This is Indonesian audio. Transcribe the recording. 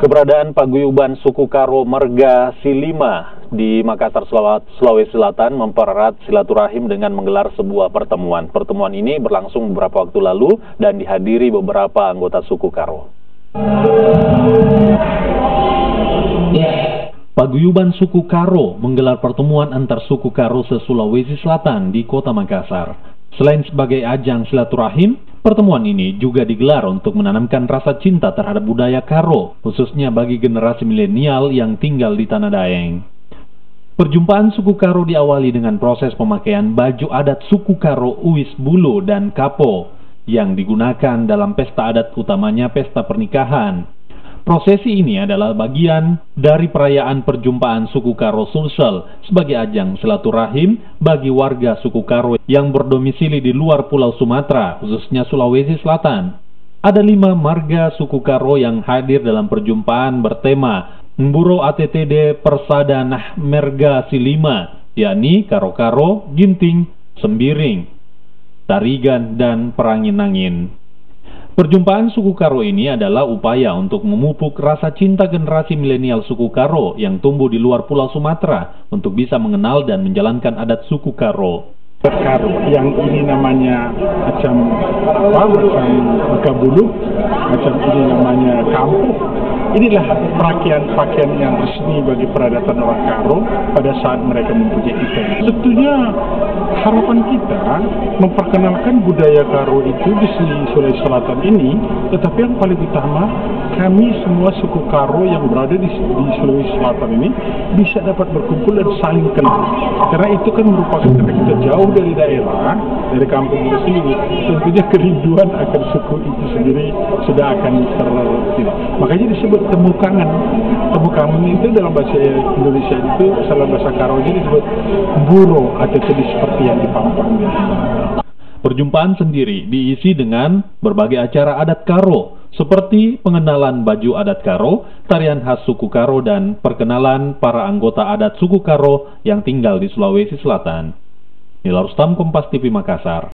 Keberadaan paguyuban suku Karo Marga Silima di Makassar, Sulawesi Selatan mempererat silaturahim dengan menggelar sebuah pertemuan. Pertemuan ini berlangsung beberapa waktu lalu dan dihadiri beberapa anggota suku Karo. Paguyuban suku Karo menggelar pertemuan antar suku Karo se-Sulawesi Selatan di Kota Makassar. Selain sebagai ajang silaturahim, pertemuan ini juga digelar untuk menanamkan rasa cinta terhadap budaya Karo, khususnya bagi generasi milenial yang tinggal di Tanah Daeng. Perjumpaan suku Karo diawali dengan proses pemakaian baju adat suku Karo Uis Bulu dan Kapo yang digunakan dalam pesta adat, utamanya pesta pernikahan. Prosesi ini adalah bagian dari perayaan perjumpaan suku Karo Sulsel sebagai ajang silaturahim bagi warga suku Karo yang berdomisili di luar Pulau Sumatera, khususnya Sulawesi Selatan. Ada 5 marga suku Karo yang hadir dalam perjumpaan bertema Mburo ATTD Persada Nah Merga Silima, yakni Karo-Karo, Ginting, Sembiring, Tarigan, dan Perangin-angin. Perjumpaan suku Karo ini adalah upaya untuk memupuk rasa cinta generasi milenial suku Karo yang tumbuh di luar Pulau Sumatera untuk bisa mengenal dan menjalankan adat suku Karo. Karo yang ini namanya macam Gabulu, macam ini namanya Kampung. Inilah pakaian yang resmi bagi peradaban orang Karo pada saat mereka mempunyai event. Tentunya harapan kita memperkenalkan budaya Karo itu di Sulawesi Selatan ini, tetapi yang paling utama kami semua suku Karo yang berada di Sulawesi Selatan ini bisa dapat berkumpul dan saling kenal. Karena itu kan merupakan karena kita jauh dari daerah, dari kampung itu sendiri, tentunya kerinduan akan suku itu sendiri sudah akan makanya disebut temu kangen. Temu kangen itu dalam bahasa Indonesia itu, dalam bahasa Karo ini disebut buro atau seperti yang di Pampang. Perjumpaan sendiri diisi dengan berbagai acara adat Karo, seperti pengenalan baju adat Karo, tarian khas suku Karo, dan perkenalan para anggota adat suku Karo yang tinggal di Sulawesi Selatan. Nila Rustam, Kompas TV Makassar.